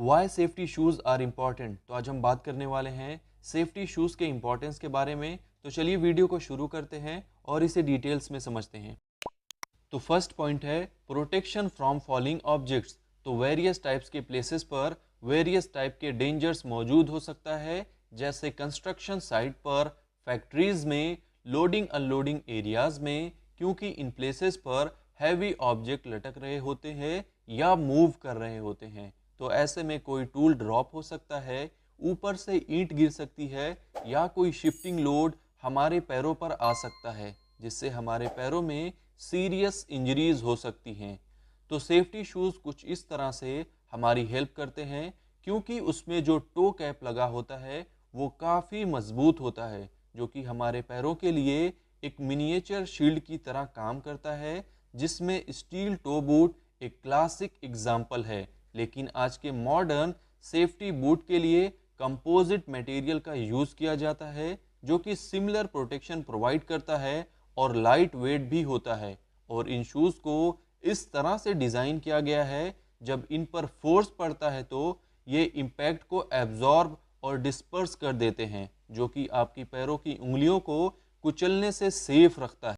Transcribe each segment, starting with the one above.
Y safety shoes are important. तो आज हम बात करने वाले हैं सेफ्टी शूज़ के इम्पोर्टेंस के बारे में। तो चलिए वीडियो को शुरू करते हैं और इसे डिटेल्स में समझते हैं। तो फर्स्ट पॉइंट है प्रोटेक्शन फ्रॉम फॉलिंग ऑब्जेक्ट्स। तो वेरियस टाइप्स के प्लेसेस पर वेरियस टाइप के डेंजर्स मौजूद हो सकता है, जैसे कंस्ट्रक्शन साइट पर, फैक्ट्रीज में, लोडिंग अनलोडिंग एरियाज में, क्योंकि इन प्लेसेस पर हैवी ऑब्जेक्ट लटक रहे होते हैं या मूव कर रहे होते हैं। तो ऐसे में कोई टूल ड्रॉप हो सकता है, ऊपर से ईंट गिर सकती है, या कोई शिफ्टिंग लोड हमारे पैरों पर आ सकता है, जिससे हमारे पैरों में सीरियस इंजरीज हो सकती हैं। तो सेफ्टी शूज़ कुछ इस तरह से हमारी हेल्प करते हैं, क्योंकि उसमें जो टो कैप लगा होता है वो काफ़ी मजबूत होता है, जो कि हमारे पैरों के लिए एक मिनिएचर शील्ड की तरह काम करता है, जिसमें स्टील टो बूट एक क्लासिक एग्जाम्पल है। लेकिन आज के मॉडर्न सेफ्टी बूट के लिए कंपोजिट मटेरियल का यूज़ किया जाता है, जो कि सिमिलर प्रोटेक्शन प्रोवाइड करता है और लाइट वेट भी होता है। और इन शूज़ को इस तरह से डिज़ाइन किया गया है, जब इन पर फोर्स पड़ता है तो ये इम्पैक्ट को एब्जॉर्ब और डिस्पर्स कर देते हैं, जो कि आपकी पैरों की उंगलियों को कुचलने से सेफ रखता है।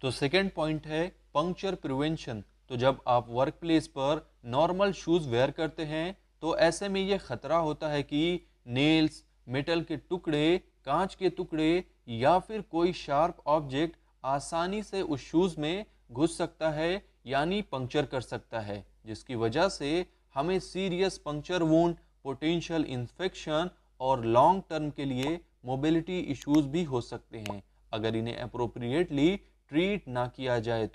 तो सेकेंड पॉइंट है पंक्चर प्रिवेंशन। तो जब आप वर्क प्लेस पर नॉर्मल शूज़ वेयर करते हैं तो ऐसे में ये खतरा होता है कि नेल्स, मेटल के टुकड़े, कांच के टुकड़े या फिर कोई शार्प ऑब्जेक्ट आसानी से उस शूज़ में घुस सकता है, यानी पंक्चर कर सकता है, जिसकी वजह से हमें serious puncture wound, potential infection और लॉन्ग टर्म के लिए मोबिलिटी इश्यूज भी हो सकते हैं, अगर इन्हें अप्रोप्रिएटली ट्रीट ना किया जाए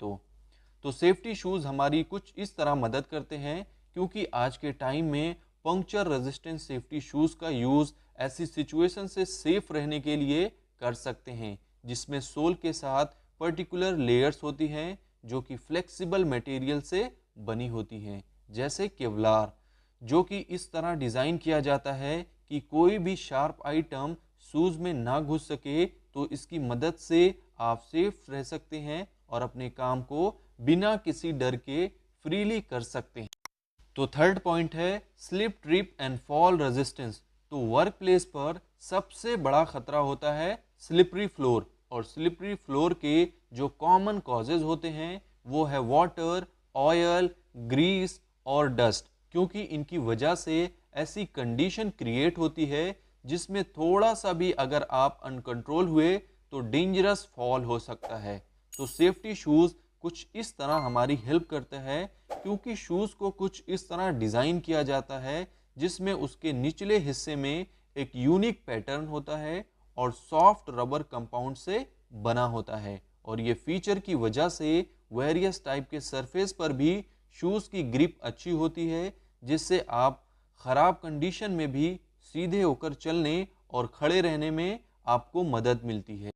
तो सेफ्टी शूज़ हमारी कुछ इस तरह मदद करते हैं, क्योंकि आज के टाइम में पंक्चर रेजिस्टेंट सेफ्टी शूज़ का यूज़ ऐसी सिचुएशन से सेफ रहने के लिए कर सकते हैं, जिसमें सोल के साथ पर्टिकुलर लेयर्स होती हैं जो कि फ्लेक्सिबल मटेरियल से बनी होती हैं, जैसे केवलार, जो कि इस तरह डिज़ाइन किया जाता है कि कोई भी शार्प आइटम शूज़ में ना घुस सके। तो इसकी मदद से आप सेफ रह सकते हैं और अपने काम को बिना किसी डर के फ्रीली कर सकते हैं। तो थर्ड पॉइंट है slip, trip and fall resistance. तो वर्क प्लेस पर सबसे बड़ा खतरा होता है स्लिपरी फ्लोर, और स्लिपरी फ्लोर के जो कॉमन कॉजेज होते हैं वो है वाटर, ऑयल, ग्रीस और डस्ट, क्योंकि इनकी वजह से ऐसी कंडीशन क्रिएट होती है जिसमें थोड़ा सा भी अगर आप अनकंट्रोल हुए तो डेंजरस फॉल हो सकता है। तो सेफ्टी शूज़ कुछ इस तरह हमारी हेल्प करता है, क्योंकि शूज़ को कुछ इस तरह डिज़ाइन किया जाता है जिसमें उसके निचले हिस्से में एक यूनिक पैटर्न होता है और सॉफ्ट रबर कंपाउंड से बना होता है। और ये फीचर की वजह से वेरियस टाइप के सरफेस पर भी शूज़ की ग्रिप अच्छी होती है, जिससे आप ख़राब कंडीशन में भी सीधे होकर चलने और खड़े रहने में आपको मदद मिलती है।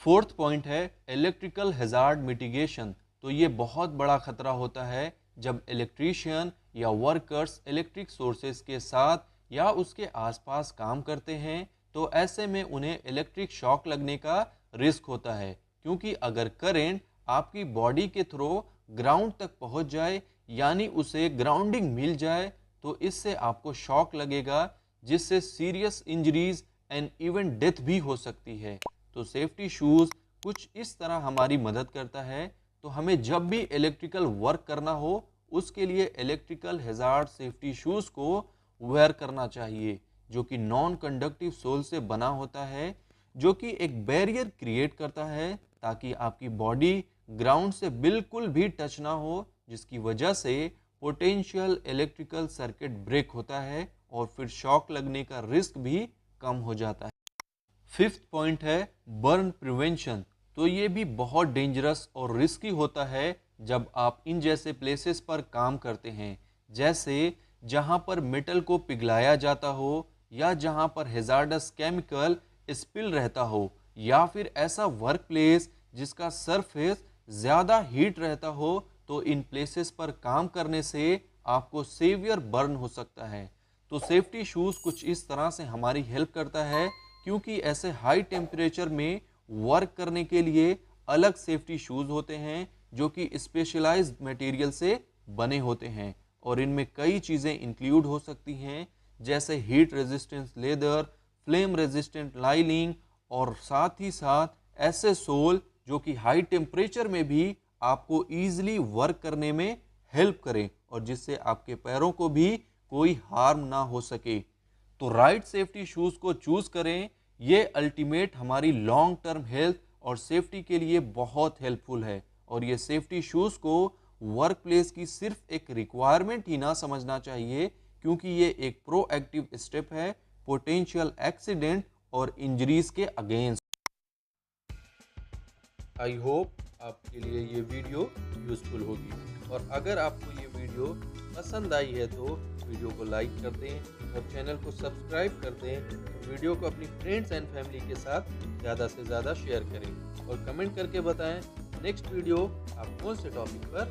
फोर्थ पॉइंट है इलेक्ट्रिकल हैजार्ड मिटिगेशन। तो ये बहुत बड़ा खतरा होता है जब इलेक्ट्रीशियन या वर्कर्स इलेक्ट्रिक सोर्सेज के साथ या उसके आसपास काम करते हैं, तो ऐसे में उन्हें इलेक्ट्रिक शॉक लगने का रिस्क होता है, क्योंकि अगर करंट आपकी बॉडी के थ्रू ग्राउंड तक पहुंच जाए, यानी उसे ग्राउंडिंग मिल जाए, तो इससे आपको शॉक लगेगा, जिससे serious injuries and even death भी हो सकती है। तो सेफ्टी शूज़ कुछ इस तरह हमारी मदद करता है। तो हमें जब भी इलेक्ट्रिकल वर्क करना हो, उसके लिए इलेक्ट्रिकल हैजार्ड सेफ्टी शूज़ को वेयर करना चाहिए, जो कि नॉन कंडक्टिव सोल से बना होता है, जो कि एक बैरियर क्रिएट करता है ताकि आपकी बॉडी ग्राउंड से बिल्कुल भी टच ना हो, जिसकी वजह से पोटेंशियल इलेक्ट्रिकल सर्किट ब्रेक होता है और फिर शॉक लगने का रिस्क भी कम हो जाता है। फिफ्थ पॉइंट है बर्न प्रिवेंशन। तो ये भी बहुत डेंजरस और रिस्की होता है जब आप इन जैसे प्लेसेस पर काम करते हैं, जैसे जहां पर मेटल को पिघलाया जाता हो, या जहां पर हैजार्डस केमिकल स्पिल रहता हो, या फिर ऐसा वर्क प्लेस जिसका सरफेस ज़्यादा हीट रहता हो। तो इन प्लेसेस पर काम करने से आपको सेवियर बर्न हो सकता है। तो सेफ्टी शूज़ कुछ इस तरह से हमारी हेल्प करता है, क्योंकि ऐसे हाई टेम्परेचर में वर्क करने के लिए अलग सेफ्टी शूज़ होते हैं जो कि स्पेशलाइज्ड मटेरियल से बने होते हैं, और इनमें कई चीज़ें इंक्लूड हो सकती हैं, जैसे heat resistance leather, flame resistant lining और साथ ही साथ ऐसे सोल जो कि हाई टेम्परेचर में भी आपको ईजिली वर्क करने में हेल्प करें और जिससे आपके पैरों को भी कोई हार्म ना हो सके। तो राइट सेफ्टी शूज़ को चूज़ करें, ये अल्टीमेट हमारी लॉन्ग टर्म हेल्थ और सेफ्टी के लिए बहुत हेल्पफुल है। और ये सेफ्टी शूज़ को वर्क प्लेस की सिर्फ एक रिक्वायरमेंट ही ना समझना चाहिए, क्योंकि ये एक प्रोएक्टिव स्टेप है पोटेंशियल एक्सीडेंट और इंजरीज के अगेंस्ट। आई होप आपके लिए ये वीडियो यूज़फुल होगी, और अगर आपको ये वीडियो पसंद आई है तो वीडियो को लाइक कर दें और चैनल को सब्सक्राइब कर दें और वीडियो को अपनी फ्रेंड्स एंड फैमिली के साथ ज़्यादा से ज़्यादा शेयर करें और कमेंट करके बताएं नेक्स्ट वीडियो आप कौन से टॉपिक पर